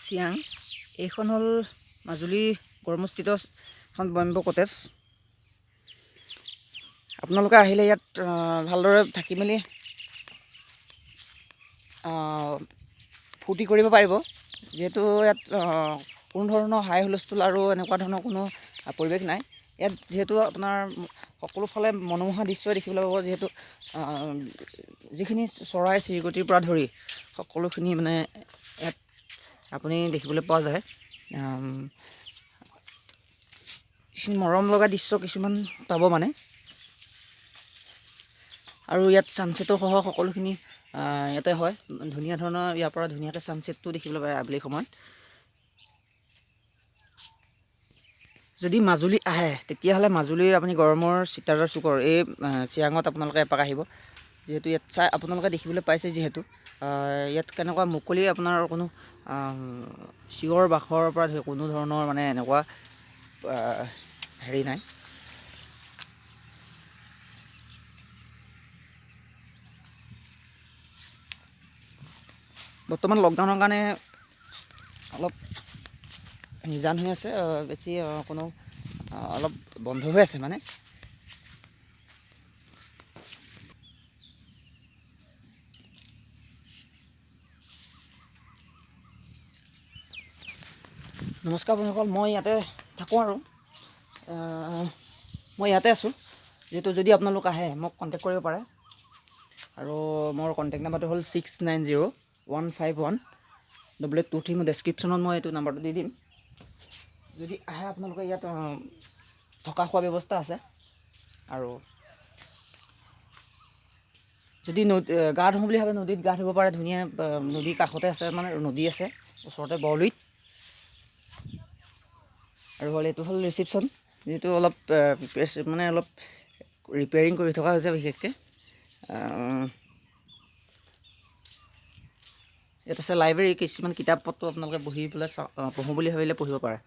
চিয়াং। এইখন হ'ল মাজুলী গড়মূৰস্থিত এখন বম্বে কটেজ। আপোনালোকে আহিলে ইয়াত ভালদৰে থাকি মেলি ফূৰ্তি কৰিব পাৰিব। যিহেতু ইয়াত কোনো ধৰণৰ হাই হুলস্থুল আৰু এনেকুৱা ধৰণৰ কোনো পৰিৱেশ নাই। ইয়াত যিহেতু আপোনাৰ সকলো ফালে মনোমোহা দৃশ্য দেখিবলৈ পাব। যিহেতু যিখিনি চৰাই চিৰিকটিৰ পৰা ধৰি সকলোখিনি মানে ইয়াত আপুনি দেখিবলৈ পোৱা যায়। মৰম লগা দৃশ্য কিছুমান পাব মানে। আৰু ইয়াত ছানছেটৰ সহ সকলোখিনি ইয়াতে হয়। ধুনীয়া ধৰণৰ ইয়াৰ পৰা ধুনীয়াকৈ ছানছেটটো দেখিবলৈ পায় আবেলি সময়ত। যদি মাজুলী আহে তেতিয়াহ'লে মাজুলীৰ আপুনি গড়মূৰ চিতাদাৰ চুকৰ এই চিয়াঙত আপোনালোকে এপাক আহিব। যিহেতু ইয়াত চাই আপোনালোকে দেখিবলৈ পাইছে, যিহেতু ইয়াত কেনেকুৱা মুকলি আপোনাৰ কোনো চিঞৰ বাখৰৰ পৰা ধৰি কোনো ধৰণৰ মানে এনেকুৱা হেৰি নাই। বৰ্তমান লকডাউনৰ কাৰণে অলপ নিজান হৈ আছে, বেছি কোনো অলপ বন্ধ হৈ আছে মানে। নমস্কাৰ বন্ধুসকল, মই ইয়াতে থাকোঁ আৰু মই ইয়াতে আছোঁ। যিহেতু যদি আপোনালোক আহে মোক কণ্টেক্ট কৰিব পাৰে। আৰু মোৰ কণ্টেক্ট নাম্বাৰটো হ'ল 6901518823। মই ডেছক্ৰিপশ্যনত মই এইটো নাম্বাৰটো দি দিম। যদি আহে আপোনালোকে ইয়াত থকা খোৱা ব্যৱস্থা আছে। আৰু যদি গা ধুওঁ বুলি ভাবে নদীত গা ধুব পাৰে। ধুনীয়া নদীৰ কাষতে আছে, মানে নদী আছে ওচৰতে বৰলুইত। আৰু হ'ল এইটো হ'ল ৰিচিপশ্যন, যিহেতু অলপ মানে অলপ ৰিপেয়াৰিং কৰি থকা হৈছে বিশেষকৈ। ইয়াত আছে লাইব্ৰেৰী, কিছুমান কিতাপ পত্ৰ আপোনালোকে বহি পেলাই পঢ়োঁ বুলি ভাবিলে পঢ়িব পাৰে।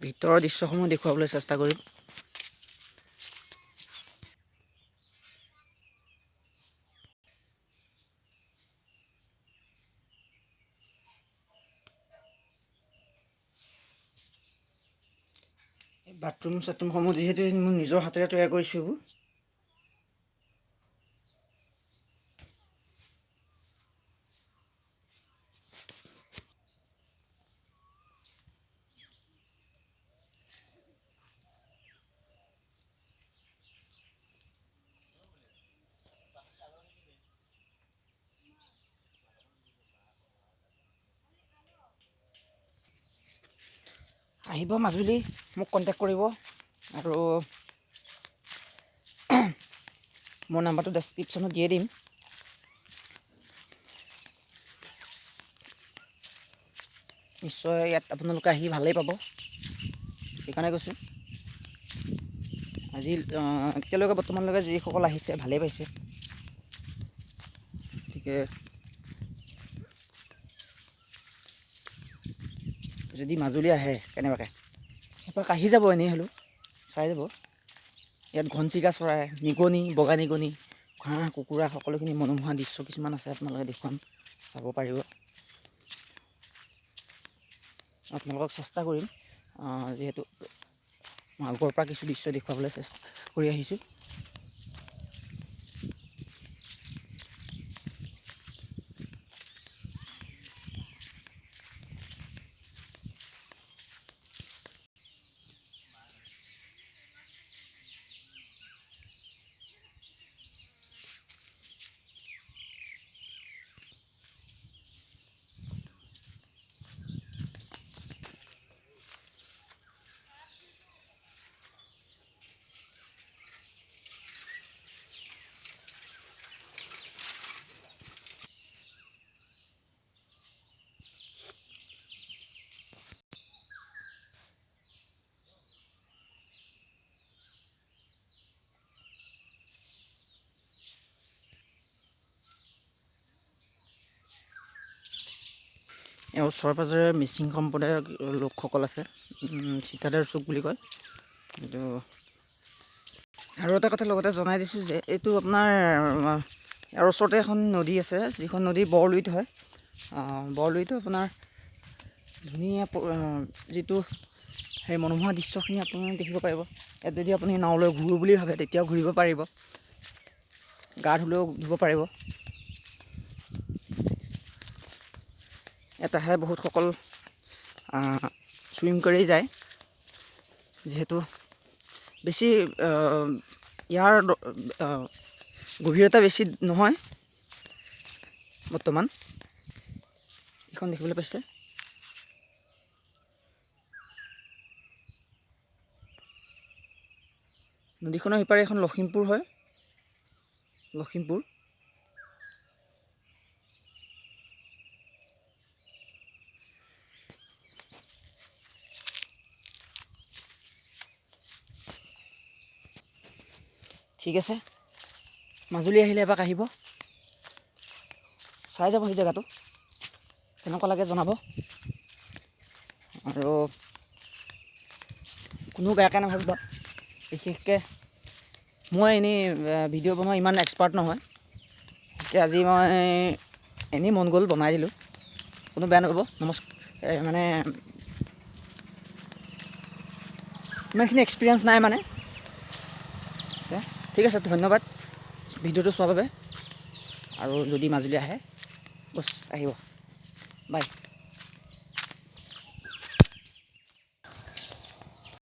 ভিতৰৰ দৃশ্যসমূহ দেখুৱাবলৈ চেষ্টা কৰিম। বাথৰুম চাথৰুমসমূহ যিহেতু মোৰ নিজৰ হাতেৰে তৈয়াৰ কৰিছোঁ এইবোৰ। আহিব মাজুলী, মোক কণ্টেক্ট কৰিব। আৰু মোৰ নাম্বাৰটো ডেছক্ৰিপশ্যনত দিয়ে দিম। নিশ্চয় ইয়াত আপোনালোকে আহি ভালেই পাব, সেইকাৰণে কৈছোঁ। এতিয়ালৈকে বৰ্তমানলৈকে যিসকল আহিছে ভালেই পাইছে। গতিকে যদি মাজুলী আহে কেনেবাকৈ এপাক আহি যাব, এনেই হ'লেও চাই যাব। ইয়াত ঘনচিৰিকা চৰাই, নিগনি, বগা নিগনি, হাঁহ কুকুৰা সকলোখিনি মনোমোহা দৃশ্য কিছুমান আছে। আপোনালোকে দেখুৱাম, চাব পাৰিব। আপোনালোকক চেষ্টা কৰিম, যিহেতু মই আগৰ পৰা কিছু দৃশ্য দেখুৱাবলৈ চেষ্টা কৰি আহিছোঁ। এই ওচৰে পাঁজৰে মিচিং সম্প্ৰদায়ৰ লোকসকল আছে, চিতাদাৰ চুক বুলি কয়। কিন্তু আৰু এটা কথা লগতে জনাই দিছোঁ যে এইটো আপোনাৰ ইয়াৰ ওচৰতে এখন নদী আছে, যিখন নদী বৰলুইত হয়। বৰলুইতো আপোনাৰ ধুনীয়া যিটো সেই মনোমোহা দৃশ্যখিনি আপুনি দেখিব পাৰিব। ইয়াত যদি আপুনি নাওলৈ ঘূৰোঁ বুলি ভাবে তেতিয়াও ঘূৰিব পাৰিব, গা ধুলেও ধুব পাৰিব। ইয়াত আহে বহুতসকল চুইম কৰি যায়, যিহেতু বেছি ইয়াৰ গভীৰতা বেছি নহয়। বৰ্তমান এইখন দেখিবলৈ পাইছে, নদীখনৰ সিপাৰে এখন লখিমপুৰ হয়, লখিমপুৰ। ঠিক আছে, মাজুলী আহিলে এপাক আহিব, চাই যাব সেই জেগাটো, কেনেকুৱা লাগে জনাব। আৰু কোনো বেয়াকৈ নাভাবিব, বিশেষকৈ মই এনেই ভিডিঅ' বনোৱা ইমান এক্সপাৰ্ট নহয়, গতিকে আজি মই এনেই মন গ'ল বনাই দিলোঁ, কোনো বেয়া নাপাব। মানে ইমানখিনি এক্সপিৰিয়েঞ্চ নাই মানে। ঠিক আছে, ধন্যবাদ ভিডিঅ'টো চোৱাৰ বাবে। আৰু যদি মাজুলী আহে বছ আহিব, বাই।